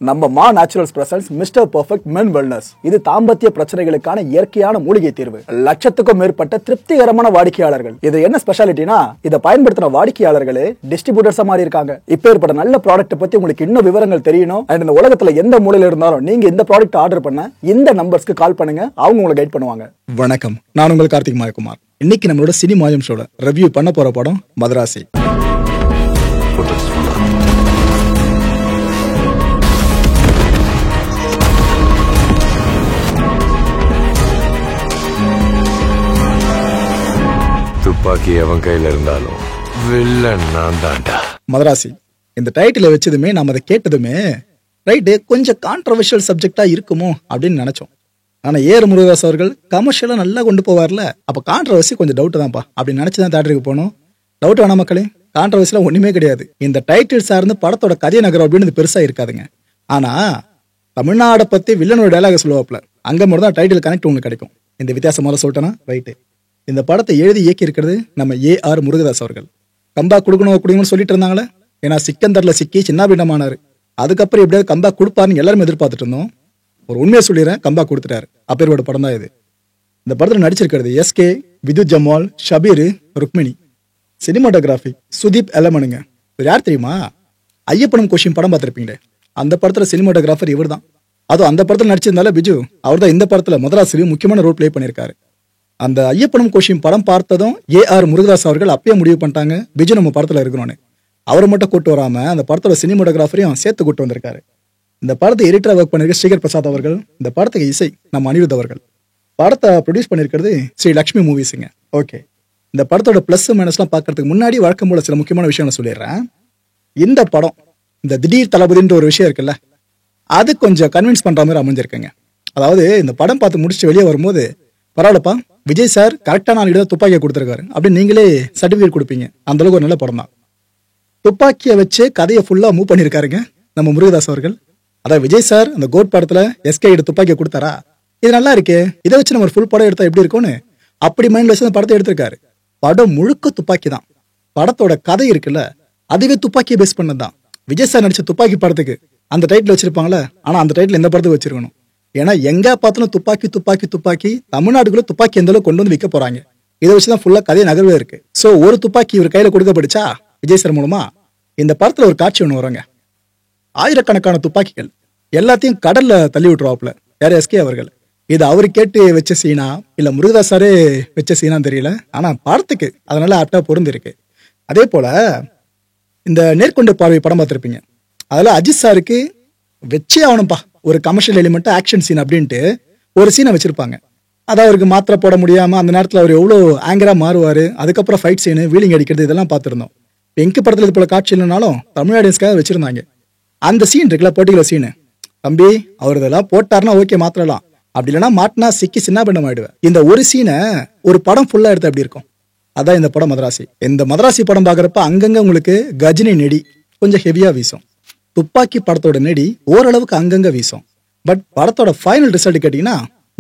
நம்ம மா naturals presence mister perfect மென் wellness. இது தாம்பத்திய பிரச்சனைகளுக்கான இயற்கையான மூலிகை தீர்வு. லட்சத்துக்கும் மேற்பட்ட திருப்திகரமான வாடிக்கையாளர்கள். இது என்ன ஸ்பெஷாலிட்டினா, இதை பயன்படுத்தின வாடிக்கையாளர்களே டிஸ்ட்ரிபியூட்டர்ஸா மாறி இருக்காங்க. இப்ப ஏற்பட்ட நல்ல ப்ராடக்ட் பத்தி உங்களுக்கு இன்னும் விவரங்கள் தெரியணும், அண்ட் இந்த உலகத்துல எந்த மூலையில இருந்தாலும் நீங்க இந்த ப்ராடக்ட் ஆர்டர் பண்ண இந்த நம்பர்ஸ்க்கு கால் பண்ணுங்க, அவங்க உங்களை கைட் பண்ணுவாங்க. வணக்கம், நான் உங்கள் கார்த்திக் மாயகுமார். இன்னைக்கு நம்மளோட சினிமாயம் ஷோல ரிவ்யூ பண்ண போற படம் மதராசி. துப்பாக்கி அவன் கையில இருந்தாலும் வில்லன் நான் தான்டா. மதராசி இந்த டைட்டில வச்சதுமே நாம அதை கேட்டதுமே ரைட்டு கொஞ்சம் கான்ட்ரவர்ஷியல் சப்ஜெக்டா இருக்குமோ அப்படின்னு நினைச்சோம். ஆனா ஏஆர் முருகதாஸ் அவர்கள் கமர்ஷியலா நல்லா கொண்டு போவார்ல, அப்ப கான்ட்ரவர்சி கொஞ்சம் டவுட் தான்ப்பா அப்படின்னு நினைச்சுதான் தேட்டருக்கு போனோம். டவுட் வேணாம் மக்களே, கான்ட்ரவர்சிலாம் ஒண்ணுமே கிடையாது. இந்த டைட்டில் சார்ந்து படத்தோட கதை நகரம் அப்படின்னு பெருசா இருக்காதுங்க. ஆனா தமிழ்நாடை பத்தி வில்லனோட டைலாக சொல்லுவாப்ல, அங்க மட்டும் தான் டைட்டில் கனெக்ட் உங்களுக்கு கிடைக்கும். இந்த வித்தியாசம் முதல்ல சொல்லிட்டேன்னா ரைட்டு. இந்த படத்தை எழுதி இயக்கி இருக்கிறது நம்ம ஏஆர் முருகதாஸ் அவர்கள். கம்பேக் கொடுக்கணும்னு சொல்லிட்டு இருந்தாங்களே, ஏன்னா சிக்கந்தர்ல சிக்கி சின்னாபின்னமானாரு. அதுக்கப்புறம் எப்படியாவது கம்பேக் கொடுப்பாருன்னு எல்லாரும் எதிர்பார்த்துட்டு இருந்தோம். ஒரு உண்மையை சொல்லிடுறேன், கம்பேக் கொடுத்துட்டாரு. அப்பேரோட படம் தான் இது. இந்த படத்தில் நடிச்சிருக்கிறது எஸ்கே, விதுத் ஜமால், ஷபீர், ருக்மிணி. சினிமாட்டோகிராஃபி சுதீப் எலமனுங்க. யார் தெரியுமா? ஐயப்பனும் கோஷியும் படம் பார்த்துருப்பீங்களே, அந்த படத்துல சினிமாட்டோகிராஃபர் இவர் தான். அதுவும் அந்த படத்தில் நடிச்சிருந்தால பிஜு, அவர் தான் இந்த படத்துல மதராசிலையும் முக்கியமான ரோல் பிளே பண்ணியிருக்காரு. அந்த ஐயப்பனும் கோஷியும் படம் பார்த்ததும் ஏஆர் முருகதாஸ் அவர்கள் அப்பயே முடிவு பண்ணிட்டாங்க, பிஜு நம்ம படத்துல இருக்கணும்னு. அவரை மட்டும் கூட்டு வராம அந்த படத்தோட சினிமாட்டோகிராஃபரையும் சேர்த்து கூட்டு வந்திருக்காரு. இந்த படத்தை எடிட்டரா ஒர்க் பண்ணிருக்க ஸ்ரீகர் பிரசாத் அவர்கள். இந்த படத்துக்கு இசை நம்ம அனிருத் அவர்கள். படத்தை ப்ரொடியூஸ் பண்ணிருக்கிறது ஸ்ரீ லக்ஷ்மி மூவிஸுங்க. ஓகே, இந்த படத்தோட பிளஸ் மைனஸ்லாம் பார்க்கறதுக்கு முன்னாடி வழக்கம் போல சில முக்கியமான விஷயம் நான் சொல்லிடுறேன். இந்த படம் இந்த திடீர் தளபதின்ற ஒரு விஷயம் இருக்குல்ல, அது கொஞ்சம் கன்வின்ஸ் பண்ற மாதிரி அமைஞ்சிருக்குங்க. அதாவது இந்த படம் பார்த்து முடிச்சுட்டு வெளியே வரும்போது, பரவாயில்லப்பா விஜய் சார் கரெக்டான ஆள் துப்பாக்கியை கொடுத்துருக்காரு அப்படின்னு நீங்களே சர்டிஃபிகேட் கொடுப்பீங்க. அந்த அளவுக்கு ஒரு நல்ல படம் தான். துப்பாக்கியை வச்சு கதையை ஃபுல்லா மூவ் பண்ணியிருக்காருங்க நம்ம முருகதாஸ் அவர்கள். அதாவது விஜய் சார் அந்த கோட் படத்துல எஸ்கே துப்பாக்கியை கொடுத்தாரா, இது நல்லா இருக்கே, இதை வச்சு நம்ம ஃபுல் படம் எடுத்தா எப்படி இருக்கும்னு அப்படி மைண்ட்ல வச்சு அந்த படத்தை எடுத்திருக்காரு. படம் முழுக்க துப்பாக்கி தான். படத்தோட கதை இருக்குல்ல, அதுவே துப்பாக்கியை பேஸ் பண்ணதான். விஜய் சார் நடிச்ச துப்பாக்கி படத்துக்கு அந்த டைட்டில் வச்சிருப்பாங்களே, ஆனா அந்த டைட்டில் இந்த படத்துக்கு வச்சிருக்கணும். ஏன்னா எங்க பார்த்தாலும் துப்பாக்கி துப்பாக்கி துப்பாக்கி, தமிழ்நாடுக்குள்ள துப்பாக்கி எந்த அளவுக்கு கொண்டு வந்து விற்க போறாங்க, இதை வச்சுதான் ஃபுல்லா கதையை நகர்வே இருக்கு. சோ ஒரு துப்பாக்கி இவர் கையில கொடுக்கப்பட்டுச்சா விஜய் சார் மூலமா, இந்த படத்துல ஒரு காட்சி ஒண்ணு வராங்க. ஆயிரக்கணக்கான துப்பாக்கிகள் எல்லாத்தையும் கடல்ல தள்ளி விட்டுருவாப்ல யார், எஸ்கே அவர்கள். இது அவரு கேட்டு வச்ச சீனா இல்ல முருகதாஸ் சாரே வச்ச சீனான்னு தெரியல, ஆனா படத்துக்கு அதனால ஆப்டா பொருந்து இருக்கு. அதே போல இந்த நேர்கொண்ட பார்வை படம் பார்த்திருப்பீங்க, அதுல அஜித் சாருக்கு வச்சே ஆகணும்பா ஒரு கமர்ஷியல் எலிமெண்ட் ஆக்ஷன் சீன் அப்படின்ட்டு ஒரு சீனை வச்சிருப்பாங்க. அதாவது அவருக்கு மாத்திரை போட முடியாம அந்த நேரத்தில் அவர் எவ்வளோ ஆங்கரா மாறுவாரு. அதுக்கப்புறம் ஃபைட் சீனு, வீலிங் அடிக்கிறது, இதெல்லாம் பார்த்துருந்தோம். எங்க படத்துல இது போல காட்சி இல்லைனாலும் தமிழ் ஆடியன்ஸ்க்காக வச்சிருந்தாங்க. அந்த சீன் இருக்குல்ல, பர்டிகுலர் சீனு, தம்பி அவர் இதெல்லாம் போட்டாருன்னா ஓகே மாத்திரலாம், அப்படி இல்லைன்னா மாட்டினா சிக்கி சின்ன பின்னம் ஆயிடுவேன். இந்த ஒரு சீனை ஒரு படம் ஃபுல்லா எடுத்து அப்படி இருக்கும். அதான் இந்த படம் மதராசி. இந்த மதராசி படம் பாக்குறப்ப அங்கங்க உங்களுக்கு கஜினி நெடி கொஞ்சம் ஹெவியா வீசும். துப்பாக்கி படத்தோட நெடி ஓரளவுக்கு அங்கங்க வீசும். பட் படத்தோட ஃபைனல் ரிசல்ட் கேட்டீங்கன்னா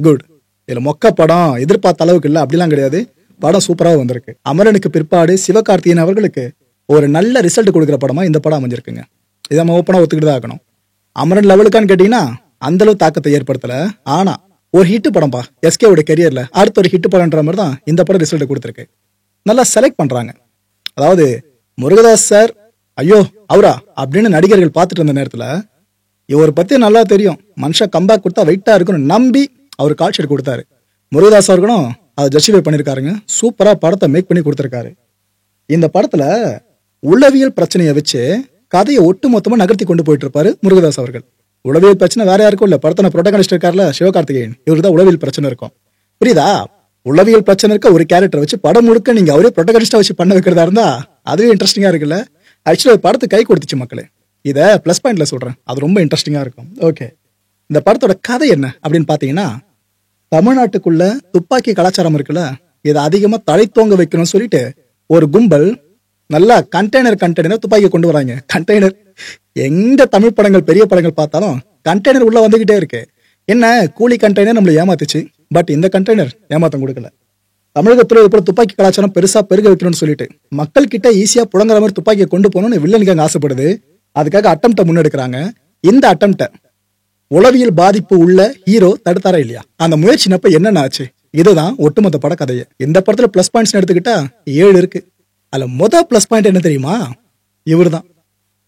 குட். இதுல மொக்க படம் எதிர்பார்த்த அளவுக்கு இல்ல அப்படிலாம் கிடையாது. படம் சூப்பராக வந்திருக்கு. அமரனுக்கு பிற்பாடு சிவகார்த்திகேயன் அவர்களுக்கு ஒரு நல்ல ரிசல்ட் கொடுக்குற படமா இந்த படம் அமைஞ்சிருக்குங்க. இதை நம்ம ஓப்பனா ஒத்துக்கிட்டு தான் ஆகணும். அமரன் லெவலுக்கான்னு கேட்டீங்கன்னா அந்த அளவு தாக்கத்தை ஏற்படுத்தல. ஆனா ஒரு ஹிட் படம்பா எஸ்கேவோட கெரியர்ல அடுத்த ஒரு ஹிட் படம்ன்ற மாதிரி தான் இந்த படம் ரிசல்ட் கொடுத்துருக்கு. நல்லா செலக்ட் பண்றாங்க. அதாவது முருகதாஸ் சார் ஐயோ அவரா அப்படின்னு நடிகர்கள் பார்த்துட்டு இருந்த நேரத்துல இவரை பத்தி நல்லா தெரியும், மனுஷன் கம்பேக் கொடுத்தா வெயிட்டா இருக்குன்னு நம்பி அவர் கால் ஷீட் கொடுத்தாரு. முருகதாஸ் அவர்களும் அதை ஜஸ்டிஃபை பண்ணிருக்காருங்க. சூப்பரா படத்தை மேக் பண்ணி கொடுத்திருக்காரு. இந்த படத்துல உளவியல் பிரச்சனையை வச்சு கதையை ஒட்டு மொத்தமா நகர்த்தி கொண்டு போயிட்டு இருப்பாரு முருகதாஸ் அவர்கள். உளவியல் பிரச்சனை வேற யாருக்கும் இல்ல, படத்தை புரோட்டகனிஸ்ட் இருக்காருல சிவகார்த்திகேயன், இவருக்கு தான் உளவியல் பிரச்சனை இருக்கும். புரியுதா? உளவியல் பிரச்சனை இருக்க ஒரு கேரக்டர் வச்சு படம் முழுக்க நீங்க அவரே புரோட்டகனிஸ்டா வச்சு பண்ண வைக்கிறதா இருந்தா அதுவே இன்ட்ரெஸ்டிங்கா இருக்குல்ல. ஆக்சுவலி படத்தை கை கொடுத்துச்சு மக்களே. இதை பிளஸ் பாயிண்ட்ல சொல்றேன், அது ரொம்ப இன்ட்ரெஸ்டிங்கா இருக்கும். ஓகே, இந்த படத்தோட கதை என்ன அப்படின்னு பாத்தீங்கன்னா, தமிழ்நாட்டுக்குள்ள துப்பாக்கி கலாச்சாரம் இருக்குல்ல, இதை அதிகமா தலை தோங்க வைக்கணும்னு சொல்லிட்டு ஒரு கும்பல் நல்லா கண்டெய்னர் துப்பாக்கி கொண்டு வராங்க. கண்டெய்னர் எந்த தமிழ் படங்கள் பெரிய படங்கள் பார்த்தாலும் கண்டெய்னர் உள்ள வந்துகிட்டே இருக்கு. என்ன கூலி கண்டெய்னர் நம்மளை ஏமாத்துச்சு, பட் இந்த கண்டெய்னர் ஏமாத்தம் கொடுக்கல. தமிழகத்துல இது போல துப்பாக்கி கலாச்சாரம் பெருசா பெருக வைக்கணும்னு சொல்லிட்டு மக்கள் கிட்ட ஈஸியா புழங்குற மாதிரி துப்பாக்கியை கொண்டு போகணும்னு வில்லனுக்கு அங்க ஆசைப்படுது. அதுக்காக அட்டம்ப்ட முன்னெடுக்கிறாங்க. இந்த அட்டம்ப்ட உளவியல் பாதிப்பு உள்ள ஹீரோ தடுத்தாரா இல்லையா? அந்த முயற்சினப்ப என்னென்ன ஆச்சு? இதுதான் ஒட்டுமொத்த பட கதையை. இந்த படத்துல பிளஸ் பாயிண்ட்ஸ் எடுத்துக்கிட்டா 7 இருக்கு. அதுல பிளஸ் பாயிண்ட் என்ன தெரியுமா? இவர்தான்.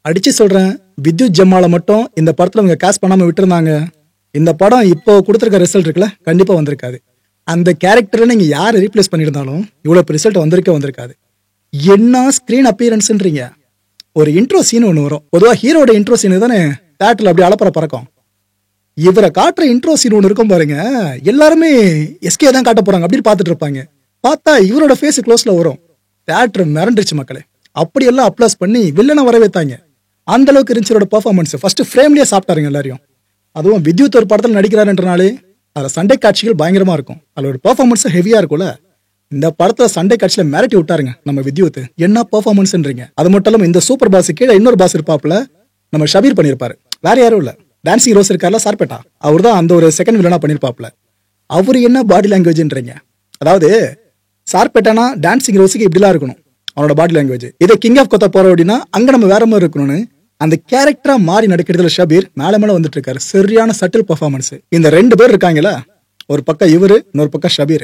அடிச்சு சொல்றேன், வித்யுத் ஜம்மால மட்டும் இந்த படத்துல அவங்க கேஷ் பண்ணாம விட்டுருந்தாங்க, இந்த படம் இப்போ கொடுத்துருக்க ரிசல்ட் இருக்குல்ல, கண்டிப்பா வந்திருக்காது. அந்த கேரக்டரை நீங்க யாரை ரீப்ளேஸ் பண்ணியிருந்தாலும் இவ்வளவு ரிசல்ட் வந்திருக்காது. என்ன ஸ்கிரீன் அப்பியரன்ஸ்ன்றீங்க? ஒரு இன்ட்ரோ சீன் ஒன்று வரும். பொதுவா ஹீரோட இன்ட்ரோ சீனு தானே தேட்டர்ல அப்படி அலப்பற பறக்கும். இவரை காட்டுற இன்ட்ரோ சீன் ஒன்று இருக்கும் பாருங்க, எல்லாருமே எஸ்கே தான் காட்ட போறாங்க அப்படின்னு பார்த்துட்டு இருப்பாங்க. பார்த்தா இவரோட ஃபேஸ் க்ளோஸ்ல வரும். தேட்டர் மிரண்டுருச்சு மக்களே. அப்படியெல்லாம் அப்ளாஸ் பண்ணி வில்லனை வரவேத்தாங்க. அந்த அளவுக்கு இருந்துச்சோட பெர்ஃபார்மன்ஸ். ஃபர்ஸ்ட் ஃப்ரேம்லயே சாப்பிட்டாருங்க எல்லாரையும். அதுவும் வித்யுத் ஒரு படத்தில் நடிக்கிறாருன்றனாலே அதில் சண்டை காட்சிகள் பயங்கரமா இருக்கும். அதில் ஒரு பெர்ஃபார்மன்ஸ் ஹெவியா இருக்கும்ல. இந்த படத்துல சண்டை காட்சியில மிரட்டி விட்டாருங்க நம்ம வித்யுத். என்ன பெர்ஃபார்மன்ஸ்ன்றீங்க? அது மட்டும் இல்லாம இந்த சூப்பர் பாஸ் கீழே இன்னொரு பாஸ் இருப்பாப்புல, நம்ம ஷபீர் பண்ணியிருப்பாரு. வேற யாரும் இல்ல, டான்சிங் ரோஸ் இருக்கார்ல சார்பேட்டா, அவர் தான் அந்த ஒரு செகண்ட் வில்லனா பண்ணிருப்பாப்ல. அவரு என்ன பாடி லாங்குவேஜ்ன்றீங்க? அதாவது சார்பேட்டானா டான்சிங் ரோஸுக்கு இப்படிலாம் இருக்கணும் அவனோட பாடி லாங்குவேஜ். இதை கிங் ஆஃப் கொத்தா போற அப்படின்னா அங்க நம்ம வேற மாதிரி இருக்கணும்னு அந்த கேரக்டரா மாறி நடிக்கிறதுல ஷபீர் மேல வந்துட்டு இருக்காரு. சரியான சட்டில் பெர்ஃபார்மன்ஸ். இந்த 2 பேர் இருக்காங்களா, ஒரு பக்கம் இவரு, இன்னொரு பக்கம் ஷபீர்.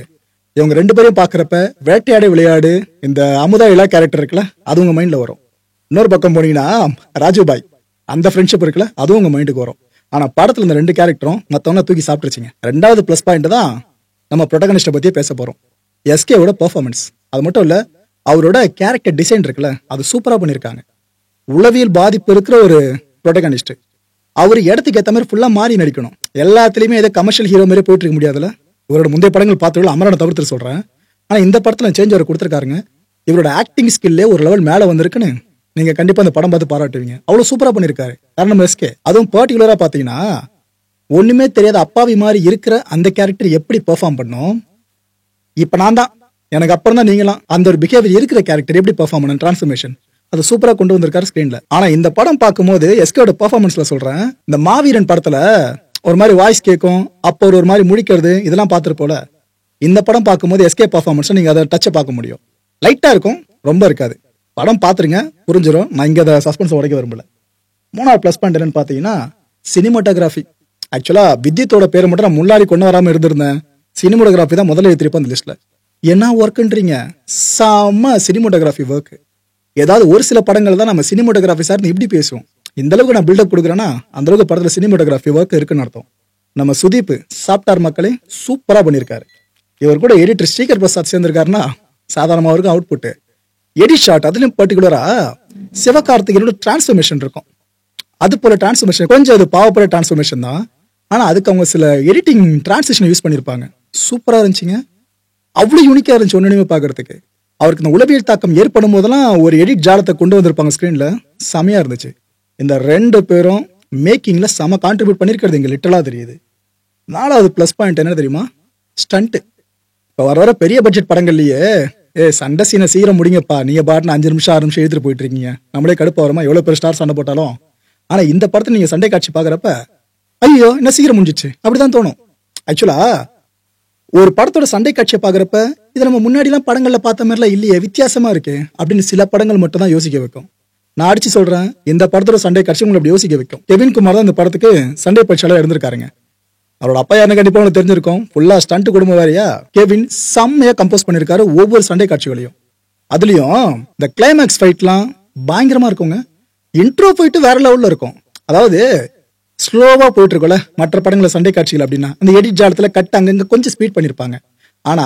இவங்க 2 பேரையும் பாக்குறப்ப வேட்டையாடு விளையாடு இந்த அமுதா இலா கேரக்டர் இருக்குல்ல, அது உங்க மைண்ட்ல வரும். இன்னொரு பக்கம் போனீங்கன்னா ராஜுபாய், அந்த ஃப்ரெண்ட்ஷிப் இருக்குல்ல, அதுவும் உங்க மைண்டுக்கு வரும். ஆனா படத்துல இந்த 2 கேரக்டரும் மத்தவங்க தூக்கி சாப்பிட்டுருச்சுங்க. 2வது பிளஸ் பாயிண்ட் தான் நம்ம ப்ரொட்டகனிஸ்ட பத்தியே பேச போறோம். எஸ்கேவோட பெர்ஃபார்மன்ஸ். அது மட்டும் இல்ல, அவரோட கேரக்டர் டிசைன் இருக்குல்ல, அது சூப்பரா பண்ணிருக்காங்க. உளவியல் பாதிப்பு இருக்கிற ஒரு ப்ரொட்டகனிஸ்ட். அவர் இடத்துக்கு ஏற்ற மாதிரி ஃபுல்லா மாறி நடிக்கணும். எல்லாத்துலயுமே ஏதோ கமர்ஷியல் ஹீரோ மாதிரி போயிட்டு இருக்க முடியாதுல்ல. இவரோட முந்தைய படங்கள் பார்த்து அமரனை தவிர்த்து சொல்றேன். ஆனா இந்த படத்துல சேஞ்ச் அவர் கொடுத்துருக்காருங்க. இவரோட ஆக்டிங் ஸ்கில்லே ஒரு லெவல் மேல வந்திருக்குன்னு நீங்க கண்டிப்பா அந்த படம் பார்த்து பாராட்டுவீங்க. அவ்வளவு சூப்பரா பண்ணிருக்காரு காரணம் எஸ்கே. அதுவும் பர்டிகுலரா பாத்தீங்கன்னா ஒண்ணுமே தெரியாத அப்பாவி மாதிரி இருக்கிற அந்த கேரக்டர் எப்படி பெர்ஃபார்ம் பண்ணும். இப்ப நான் தான், எனக்கு அப்புறம் தான் நீங்களாம் அந்த ஒரு பிஹேவியர் இருக்கிற கேரக்டர் எப்படி பெர்ஃபார்ம் பண்ணணும், டிரான்ஸ்ஃபர்மேஷன் அது சூப்பரா கொண்டு வந்திருக்காரு ஸ்கிரீன்ல. ஆனா இந்த படம் பார்க்கும்போது எஸ்கேவோட பெர்ஃபார்மன்ஸ்ல சொல்றேன், இந்த மாவீரன் படத்துல ஒரு மாதிரி வாய்ஸ் கேட்கும், அப்போ ஒரு மாதிரி முழிக்கிறது, இதெல்லாம் பார்த்துட்டு போல இந்த படம் பார்க்கும்போது எஸ்கே பெர்ஃபார்மன்ஸ் நீங்க அதை டச்சை பார்க்க முடியும். லைட்டா இருக்கும், ரொம்ப இருக்காது. படம் பார்த்துருங்க, புரிஞ்சிடும். நான் இங்க அதை சஸ்பென்ஸ் உடைக்க விரும்பல. 3வது பிளஸ் பாயிண்ட் என்னன்னு பாத்தீங்கன்னா சினிமாட்டோகிராஃபி. ஆக்சுவலா வித்யுத்தோட பேரை மட்டும் நான் முன்னாடி கொண்டு வராம இருந்திருந்தேன். சினிமாட்டோகிராஃபி தான் முதல்ல எடுத்திருப்பேன் அந்த லிஸ்ட்ல. என்ன ஒர்க்குன்றீங்க? செம்ம சினிமாட்டோகிராஃபி ஒர்க். ஏதாவது ஒரு சில படங்கள் தான் நம்ம சினிமாட்டோகிராஃபி சார் இப்படி பேசுவோம். இந்த அளவுக்கு நான் பில்டப் கொடுக்குறேன்னா அந்த அளவுக்கு படத்துல சினிமாட்டோகிராஃபி ஒர்க் இருக்குன்னு அர்த்தம். நம்ம சுதீப் சாப்டார் மக்களே சூப்பரா பண்ணியிருக்காரு. இவர் கூட எடிட்டர் ஸ்ரீகர் பிரசாத் சேர்ந்திருக்காருன்னா சாதாரணமா இருக்கும் அவுட் புட். எடிட் ஷாட் அதுலயும் பர்டிகுலரா சிவகார்த்திகேயனோட டிரான்ஸ்ஃபர்மேஷன் இருக்கும். அது போல டிரான்ஸ்ஃபர்மேஷன் கொஞ்சம் அது பாவப்பட டிரான்ஸ்ஃபர்மேஷன் தான். ஆனா அதுக்கு அவங்க சில எடிட்டிங் டிரான்சிஷன் யூஸ் பண்ணிருப்பாங்க. சூப்பரா இருந்துச்சுங்க. அவ்வளவு யூனிக்கா இருந்துச்சு ஒண்ணுமே பாக்குறதுக்கு. அவருக்கு இந்த உளவியல் தாக்கம் ஏற்படும் போதெல்லாம் ஒரு எடிட் ஜாலத்தை கொண்டு வந்திருப்பாங்க ஸ்கிரீன்ல. செமையா இருந்துச்சு. இந்த 2 பேரும் மேக்கிங்ல செம கான்ட்ரிபியூட் பண்ணிருக்கிறது இங்க லிட்டரலா தெரியுது. 4வது பிளஸ் பாயிண்ட் என்ன தெரியுமா? ஸ்டண்ட். இப்ப வர பெரிய பட்ஜெட் படங்கள்லயே சண்டை சீனை சீக்கிரம் முடிங்கப்பா, நீங்க பாட்டுன்னு 5 நிமிஷம் 6 நிமிஷம் எழுதிட்டு போயிட்டு இருக்கீங்க, நம்மளே கடுப்பா வரமா எவ்வளவு பேர் ஸ்டார் சண்டை போட்டாலும். ஆனா இந்த படத்துல நீங்க சண்டை காட்சி பாக்குறப்ப ஐயோ என்ன சீக்கிரம் முடிஞ்சிச்சு அப்படிதான் தோணும். ஆக்சுவலா ஒரு படத்தோட சண்டை காட்சியை பாக்குறப்ப இது நம்ம முன்னாடி எல்லாம் படங்கள்ல பார்த்த மாதிரிலாம் இல்லையே, வித்தியாசமா இருக்கு அப்படின்னு சில படங்கள் மட்டும் தான் யோசிக்க வைக்கும். நான் அடிச்சு சொல்றேன், இந்த படத்தோட சண்டை காட்சி உங்களை அப்படி யோசிக்க வைக்கும். கெவின் குமார் தான் இந்த படத்துக்கு சண்டை பயிற்சியாளர் இருந்திருக்காருங்க. அவரோட அப்பா யாருன்னு கண்டிப்பா உங்களுக்கு தெரிஞ்சிருக்கும். ஃபுல்லா ஸ்டண்ட் குடும்பம் வேறையா. கெவின் செம்மையா கம்போஸ் பண்ணிருக்காரு ஒவ்வொரு சண்டை காட்சிகளையும். அதுலயும் இந்த கிளைமேக்ஸ் ஃபைட்லாம் பயங்கரமா இருக்குங்க. இன்ட்ரோ ஃபைட் வேற லெவல்ல இருக்கும். அதாவது ஸ்லோவா போயிட்டு இருக்கோம்ல மற்ற படங்கள சண்டை காட்சிகள் அப்படின்னா அந்த எடிட் ஜாலத்துல கட் அங்கங்க கொஞ்சம் ஸ்பீட் பண்ணிருப்பாங்க. ஆனா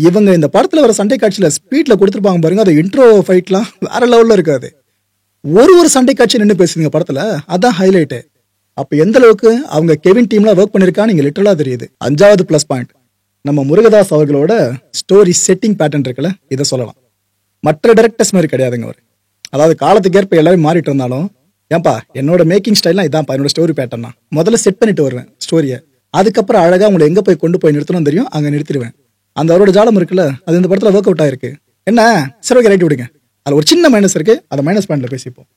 இவங்க இந்த படத்துல வர சண்டை காட்சியில ஸ்பீட்ல கொடுத்துருப்பாங்க பாருங்க. அது இன்ட்ரோ ஃபைட்லாம் வேற லெவல்ல இருக்காது. ஒரு சண்டை காட்சி நின்று பேசுறீங்க படத்துல, அதான் ஹைலைட். அப்ப எந்த அளவுக்கு அவங்க கெவின் டீம்ல ஒர்க் பண்ணிருக்கான்னு இங்க லிட்டரலா தெரியுது. 5வது பிளஸ் பாயிண்ட் நம்ம முருகதாஸ் அவர்களோட ஸ்டோரி செட்டிங் பேட்டர்ன் இருக்குல்ல, இதை சொல்லலாம். மற்ற டைரக்டர்ஸ் மாதிரி கிடையாதுங்க அவர். அதாவது காலத்துக்கு ஏற்ப எல்லாரும் மாறிட்டு இருந்தாலும், ஏன்பா என்னோட மேக்கிங் ஸ்டைல்லாம் இதான்ப்பா என்னோட ஸ்டோரி பேட்டர்னா, முதல்ல செட் பண்ணிட்டு வருவேன் ஸ்டோரியை, அதுக்கப்புறம் அழகா உங்களை எங்க போய் கொண்டு போய் நிறுத்தணும் தெரியும், அங்க நிறுத்திடுவேன். அந்த அவரோட ஜாலம் இருக்குல்ல, அது இந்த படத்துல ஒர்க் அவுட் ஆயிருக்கு. என்ன சரி ஓகே ரைட் விடுங்க, அதுல ஒரு சின்ன மைனஸ் இருக்கு, அதை மைனஸ் பாயிண்ட்ல பேசிப்போம்.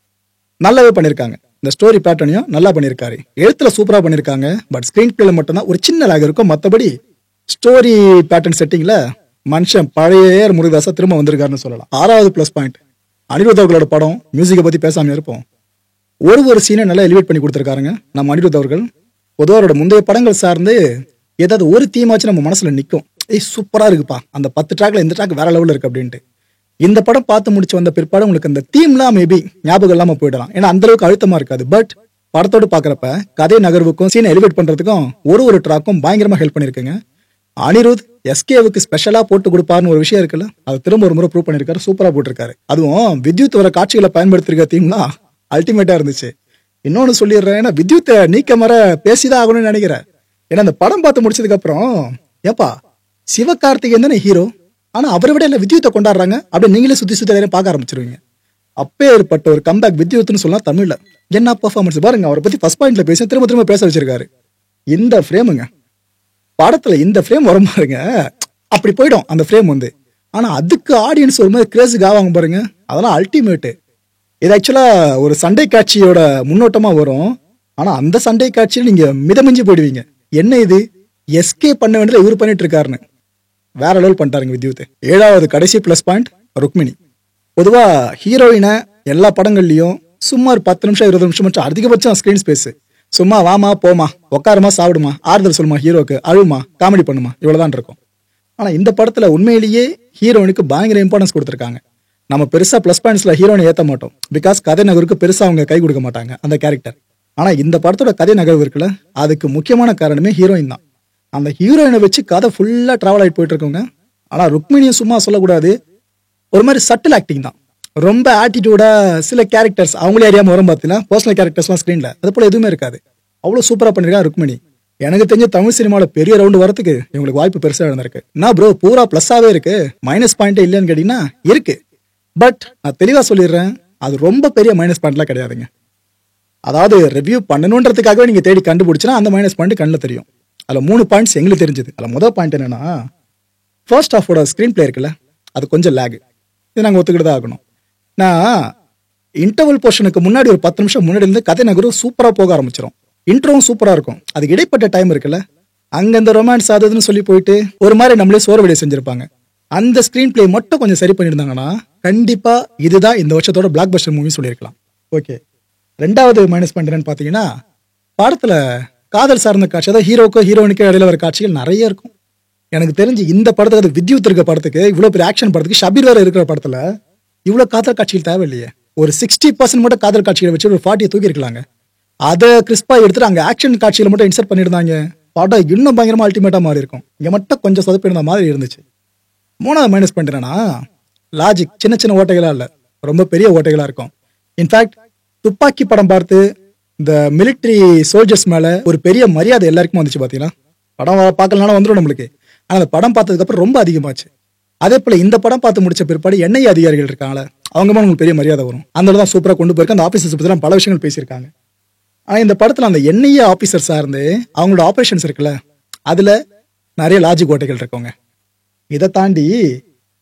நல்லாவே பண்ணிருக்காங்க. இந்த ஸ்டோரி பேட்டர்னையும் நல்லா பண்ணிருக்காரு. எழுத்துல சூப்பரா பண்ணிருக்காங்க. பட் ஸ்கிரீன் பிளேல மட்டும்தான் ஒரு சின்ன லாக் இருக்கும். மத்தபடி ஸ்டோரி பேட்டர்ன் செட்டிங்ல மனுஷன் பழைய முருகதாசா திரும்ப வந்திருக்காருன்னு சொல்லலாம். 6வது பிளஸ் பாயிண்ட் அனிருத் அவர்களோட படம் மியூசிக்கை பத்தி பேசாம இருப்போம். ஒரு சீனை நல்லா எலிவேட் பண்ணி கொடுத்துருக்காருங்க நம்ம அனிருத் அவர்கள். பொதுவாக அவரோட முந்தைய படங்கள் சார்ந்து ஏதாவது ஒரு தீமாச்சு நம்ம மனசுல நிற்கும், சூப்பரா இருக்குப்பா, அந்த 10 ட்ராக்ல இந்த ட்ராக் வேற லெவலில் இருக்கு அப்படின்ட்டு. இந்த படம் பார்த்து முடிச்சு வந்த பிற்பாடு உங்களுக்கு அந்த தீம்லாம் மேபி ஞாபகம் இல்லாம போயிடலாம், ஏன்னா அந்த அளவுக்கு அழுத்தமா இருக்காது. பட் படத்தோடு பாக்குறப்ப கதை நகர்வுக்கும் சீனை எலிவேட் பண்றதுக்கும் ஒரு ட்ராக்கும் பயங்கரமா ஹெல்ப் பண்ணிருக்குங்க. அனிருத் எஸ்கேவுக்கு ஸ்பெஷலா போட்டு கொடுப்பாருன்னு ஒரு விஷயம் இருக்குல்ல, அது திரும்ப ஒரு முறை ப்ரூவ் பண்ணிருக்காரு, சூப்பரா போட்டிருக்காரு. அதுவும் வித்யுத் வர காட்சிகளை பயன்படுத்திருக்க தீம்லாம் அல்டிமேட்டா இருந்துச்சு. இன்னொன்னு சொல்லிடுறேன், ஏன்னா வித்யுத்தை நீக்க மர பேசிதான் ஆகணும்னு நினைக்கிறேன். ஏன்னா அந்த படம் பார்த்து முடிச்சதுக்கு அப்புறம் ஏப்பா சிவகார்த்திகேயன் தானே ஹீரோ, ஆனா அவரை விட இல்ல வித்யுத்தை கொண்டாடுறாங்க அப்படின்னு நீங்களே சுத்தி பார்க்க ஆரம்பிச்சிருவீங்க. அப்பேற்பட்ட ஒரு கம்பேக் வித்யுத்னு சொல்லலாம் தமிழ்ல. என்ன பெர்ஃபார்மன்ஸ் பாருங்க, அவரை பத்தி ஃபர்ஸ்ட் பாயிண்ட்ல பேசி திரும்ப பேச வச்சிருக்காரு. இந்த ஃப்ரேமுங்க படத்துல இந்த ஃப்ரேம் வரும் பாருங்க, அப்படி போயிடும் அந்த ஃப்ரேம் வந்து. ஆனா அதுக்கு ஆடியன்ஸ் ஒரு மாதிரி கிரேஸுக்கு ஆவாங்க பாருங்க, அதெல்லாம் அல்டிமேட். இது ஆக்சுவலா ஒரு சண்டை காட்சியோட முன்னோட்டமா வரும், ஆனா அந்த சண்டை காட்சியில் நீங்க மிதமிஞ்சி போயிடுவீங்க. என்ன இது எஸ்கே பண்ண வேண்டியது இவர் பண்ணிட்டு இருக்காருன்னு வேற லெவல் பண்ணிட்டாருங்க வித்யுத். 7வது கடைசி பிளஸ் பாயிண்ட் ருக்மிணி. பொதுவா ஹீரோயினை எல்லா படங்கள்லயும் சும்மா ஒரு 10 நிமிஷம் 20 நிமிஷம் மட்டும் அதிகபட்சம் ஸ்கிரீன் ஸ்பேஸ், சும்மா வாமா போமா உட்காருமா சாப்பிடுமா ஆறுதல் சொல்லுமா ஹீரோக்கு, அழுமா காமெடி பண்ணுமா, இவ்வளவுதான் இருக்கும். ஆனா இந்த படத்துல உண்மையிலேயே ஹீரோயினுக்கு பயங்கர இம்பார்ட்டன்ஸ் கொடுத்துருக்காங்க. நம்ம பெருசா பிளஸ் பாயிண்ட்ஸ்ல ஹீரோயினை ஏத்த மாட்டோம், பிகாஸ் கதை நகருக்கு பெருசா அவங்க கை கொடுக்க மாட்டாங்க அந்த கேரக்டர். ஆனா இந்த படத்தோட கதை நகர்வு இருக்குல்ல, அதுக்கு முக்கியமான காரணமே ஹீரோயின் தான். அந்த ஹீரோயினை வச்சு கதை ஃபுல்லா டிராவல் ஆகிட்டு போயிட்டு இருக்கோங்க. ஆனா ருக்மிணியும் சும்மா சொல்லக்கூடாது, ஒரு மாதிரி சட்டில் ஆக்டிங் தான், ரொம்ப ஆட்டிடியூடா சில கேரக்டர்ஸ் அவங்களே அறியாம வரும் பார்த்தீங்கன்னா பர்சனல் கேரக்டர்ஸ்லாம் ஸ்கிரீன்ல, அது போல எதுவுமே இருக்காது. அவ்வளவு சூப்பரா பண்ணிருக்கா ருக்மிணி. எனக்கு தெரிஞ்ச தமிழ் சினிமால பெரிய ரவுண்டு வரதுக்கு இவங்களுக்கு வாய்ப்பு பெருசா இருந்திருக்கு. நான் ப்ரோ பூரா பிளஸ்ஸாவே இருக்கு, மைனஸ் பாயிண்டே இல்லைன்னு கேட்டீங்கன்னா இருக்கு. பட் நான் தெளிவா சொல்லிடுறேன், அது ரொம்ப பெரிய மைனஸ் பாயிண்ட்லாம் கிடையாதுங்க. அதாவது ரிவ்யூ பண்ணணுன்றதுக்காகவே நீங்க தேடி கண்டுபிடிச்சுன்னா அந்த மைனஸ் பாயிண்ட் கண்ணில் தெரியும். அதுல 3 பாயிண்ட்ஸ் எங்களுக்கு தெரிஞ்சது. அதுல முதல் பாயிண்ட் என்னன்னா, ஃபர்ஸ்ட் ஹாஃபோட ஸ்கிரீன் பிளே இருக்குல்ல, அது கொஞ்சம் லேக். இது நாங்கள் ஒத்துக்கிட்டு தான் ஆகணும். நான் இன்டர்வல் போர்ஷனுக்கு முன்னாடி ஒரு 10 நிமிஷம் முன்னாடி இருந்து கதை நகரும் சூப்பரா போக ஆரம்பிச்சிடும். இன்ட்ரோவும் சூப்பரா இருக்கும். அதுக்கு இடைப்பட்ட டைம் இருக்குல்ல, அங்க இந்த ரொமான்ஸ் ஆகுதுன்னு சொல்லி போயிட்டு ஒரு மாதிரி நம்மளே சோர்வடைய செஞ்சிருப்பாங்க. அந்த ஸ்கிரீன் பிளே மட்டும் கொஞ்சம் சரி பண்ணியிருந்தாங்கன்னா கண்டிப்பா இதுதான் இந்த வருஷத்தோட பிளாக் பஸ்டர் மூவி சொல்லியிருக்கலாம். ஓகே, 2வது மைனஸ் பாயிண்ட் என்னன்னு பாத்தீங்கன்னா, படத்துல காதல் சார்ந்த காட்சி, அதாவது ஹீரோக்கோ ஹீரோயினுக்கோ இடையில வர காட்சிகள் நிறைய இருக்கும். எனக்கு தெரிஞ்சு இந்த படத்துக்கு, அது வித்யுத் இருக்க படத்துக்கு, இவ்வளவு பெரிய ஆக்ஷன் படத்துக்கு, ஷபீர் வேற இருக்கிற படத்துல இவ்வளவு காதல் காட்சிகள் தேவையில்லையே. ஒரு 60% மட்டும் காதல் காட்சிகளை வச்சு ஒரு 40 தூக்கி இருக்கலாங்க. அதை கிறிஸ்பா எடுத்துட்டு அங்க ஆக்ஷன் காட்சியில மட்டும் இன்சர்ட் பண்ணிருந்தாங்க, படம் இன்னும் பயங்கரமா அல்டிமேட்டா மாறி இருக்கும். இங்க மட்டும் கொஞ்சம் சொதப்பி இருந்த மாதிரி இருந்துச்சு. 3வது மைனஸ் பாயிண்ட் என்னன்னா, லாஜிக் சின்ன சின்ன ஓட்டைகளா இல்ல, ரொம்ப பெரிய ஓட்டைகளா இருக்கும். இன்ஃபேக்ட் துப்பாக்கி படம் பார்த்து இந்த மிலிட்டரி சோல்ஜர்ஸ் மேல ஒரு பெரிய மரியாதை எல்லாருக்கும் வந்துச்சு. பாத்தீங்கன்னா படம் பார்க்கலனால வந்துடும் நம்மளுக்கு, ஆனா அந்த படம் பார்த்ததுக்கு அப்புறம் ரொம்ப அதிகமாச்சு. அதே போல இந்த படம் பார்த்து முடிச்ச பிற்பாடு என்ஐஏ அதிகாரிகள் இருக்காங்களே, அவங்க மேல உங்களுக்கு பெரிய மரியாதை வரும். அந்த தான் சூப்பரா கொண்டு போயிருக்க. அந்த ஆபீசர்ஸ் பத்தி பல விஷயங்கள் பேசியிருக்காங்க. ஆனா இந்த படத்துல அந்த என்ஐஏ ஆபீசர் சார்ந்து அவங்களோட ஆபரேஷன்ஸ் இருக்குல்ல, அதுல நிறைய லாஜிக் ஓட்டைகள் இருக்குங்க. இதை தாண்டி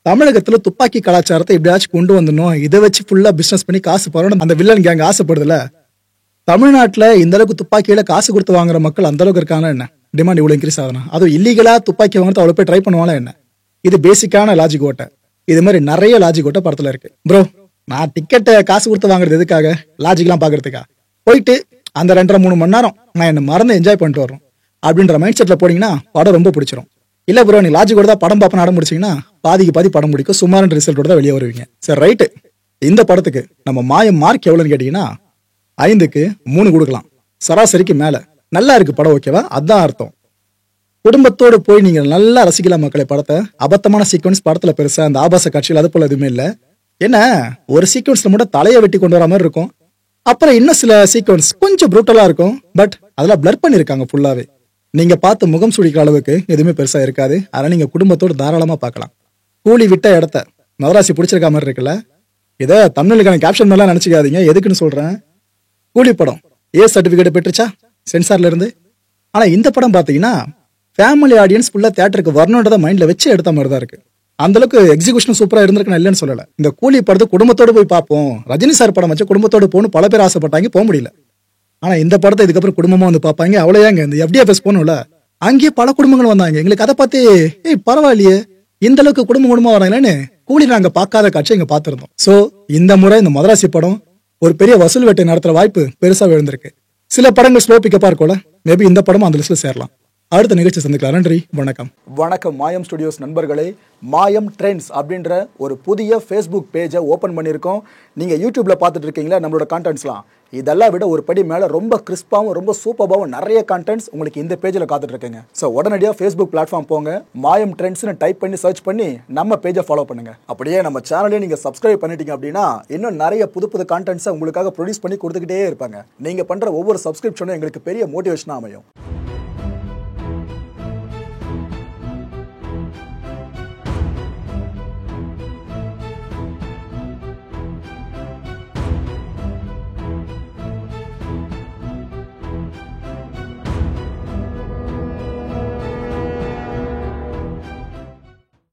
தமிழகத்துல துப்பாக்கி கலாச்சாரத்தை எப்படியாச்சும் கொண்டு வந்துடணும், இதை வச்சு ஃபுல்லா பிசினஸ் பண்ணி காசு போறோம் அந்த வில்லன் கேங் ஆசைப்படுதுல. தமிழ்நாட்டுல இந்த அளவுக்கு துப்பாக்கியில காசு கொடுத்து வாங்குற மக்கள் அந்த அளவுக்கு இருக்காங்கன்னா என்ன, டிமாண்ட் இவ்வளவு இன்க்ரீஸ் ஆகணும், அதுவும் இல்லீகலா துப்பாக்கி வாங்குறது அவ்வளவு போய் ட்ரை பண்ணுவாங்களா என்ன. இது பேசிக்கான லாஜிக் ஓட்டை. இது மாதிரி நிறைய லாஜிக் ஓட்டை படத்துல இருக்கு. ப்ரோ, நான் டிக்கெட்டை காசு கொடுத்து வாங்குறது எதுக்காக, லாஜிக்லாம் பாக்குறதுக்கா, போயிட்டு அந்த 2.5-3 மணி நேரம் நான் என்ன மறந்து என்ஜாய் பண்ணிட்டு வரோம் அப்படின்ற மைண்ட் செட்ல போனீங்கன்னா படம் ரொம்ப பிடிச்சிரும். இல்ல ப்ரோ, நீ லாஜிக் தான் படம் பார்ப்ப நட முடிச்சீங்கன்னா பாதிக்கு பாதி படம் முடிக்கும், சுமாரான ரிசல்ட்டோட தான் வெளியே வருவீங்க. சரி ரைட்டு, இந்த படத்துக்கு நம்ம மாயம் மார்க் எவ்வளவுன்னு கேட்டீங்கன்னா 5க்கு 3 கொடுக்கலாம், சராசரிக்கு மேல. நல்லா இருக்கு படம், ஓகேவா, அதான் அர்த்தம். குடும்பத்தோடு போய் நீங்க நல்லா ரசிக்கலாம் மக்களை படத்தை. அபத்தமான சீக்வன்ஸ் படத்துல பெருசா, அந்த ஆபாச காட்சிகள் அது போல எதுவுமே இல்ல. என்ன ஒரு சீக்வன்ஸ்ல மட்டும் தலையை வெட்டி கொண்டு வர மாதிரி இருக்கும், அப்புறம் இன்னும் சில சீக்வன்ஸ் கொஞ்சம் ப்ரூட்டலா இருக்கும். பட் அதெல்லாம் பிளர் பண்ணிருக்காங்க ஃபுல்லாவே. நீங்க பார்த்து முகம் சுடிக்கிற அளவுக்கு எதுவுமே பெருசா இருக்காது. அதனால நீங்க குடும்பத்தோடு தாராளமா பார்க்கலாம். கூலி விட்ட இடத்த மதராசி பிடிச்சிருக்க மாதிரி இருக்குல்ல, இதை தமிழுக்கான கேப்ஷன் மாதிரிலாம் நினைச்சுக்காதீங்க. எதுக்குன்னு சொல்றேன், கூலி படம் ஏ சர்டிபிகேட் பெற்றுச்சா சென்சார்ல இருந்து. ஆனா இந்த படம் பாத்தீங்கன்னா ஃபேமிலி ஆடியன்ஸ் ஃபுல்லா தியேட்டருக்கு வரணுன்றத மைண்ட்ல வச்சு எடுத்த மாதிரி தான் இருக்கு. அந்த அளவுக்கு எக்ஸிகியூஷன் சூப்பரா இருந்திருக்கு, நான் இல்லைன்னு சொல்லல. இந்த கூலி படத்தை குடும்பத்தோடு போய் பார்ப்போம், ரஜினி சார் படம் வச்சு குடும்பத்தோடு போகணும் பல பேர் ஆசைப்பட்டாங்க, போக முடியல. ஆனா இந்த படத்தை இதுக்கப்புறம் குடும்பமா வந்து பார்ப்பாங்க. அவ்வளவுதாங்க, இந்த FDFS போகணும்ல, அங்கேயே பல குடும்பங்கள் வந்தாங்க. எங்களுக்கு அதை பார்த்து பரவாயில்லையே, இந்த அளவுக்கு குடும்பமா வராங்களேன்னு கூலி நாங்க பார்க்காத காட்சி இங்க பார்த்திருந்தோம். சோ இந்த முறை இந்த மதராசி படம் ஒரு பெரிய வசூல் வேட்டை நடத்துற வாய்ப்பு பெருசா விழுந்திருக்கு. சில படங்கள் ஸ்லோ பிக்கப்பா இருக்கோல, மேபி இந்த படமும் அந்த லிஸ்ட்ல சேரலாம். அடுத்த நிகழ்ச்சி சந்திக்கலாம். நன்றி, வணக்கம். வணக்கம் மாயம் ஸ்டுடியோஸ் நண்பர்களே. மாயம் ட்ரெண்ட்ஸ் அப்படின்ற ஒரு புதிய ஃபேஸ்புக் பேஜை ஓப்பன் பண்ணியிருக்கோம். நீங்கள் யூடியூப்ல பார்த்துட்டு இருக்கீங்களா நம்மளோட கான்டென்ட்ஸ்லாம். இதெல்லாம் விட ஒரு படி மேலே ரொம்ப கிறிஸ்பாகவும் ரொம்ப சூப்பராகவும் நிறைய கான்டென்ட்ஸ் உங்களுக்கு இந்த பேஜில் காத்துட்டு இருக்குங்க. ஸோ உடனடியாக ஃபேஸ்புக் பிளாட்ஃபார்ம் போங்க, மாயம் ட்ரெண்ட்ஸ்னு டைப் பண்ணி சர்ச் பண்ணி நம்ம பேஜை ஃபாலோ பண்ணுங்க. அப்படியே நம்ம சேனலையும் நீங்கள் சப்ஸ்கிரைப் பண்ணிட்டீங்க அப்படின்னா இன்னும் நிறைய புது புது கான்டென்ட்ஸை உங்களுக்காக ப்ரொடியூஸ் பண்ணி கொடுத்துக்கிட்டே இருப்பாங்க. நீங்கள் பண்ணுற ஒவ்வொரு சப்ஸ்கிரிப்ஷனும் எங்களுக்கு பெரிய மோட்டிவேஷனாக அமையும்.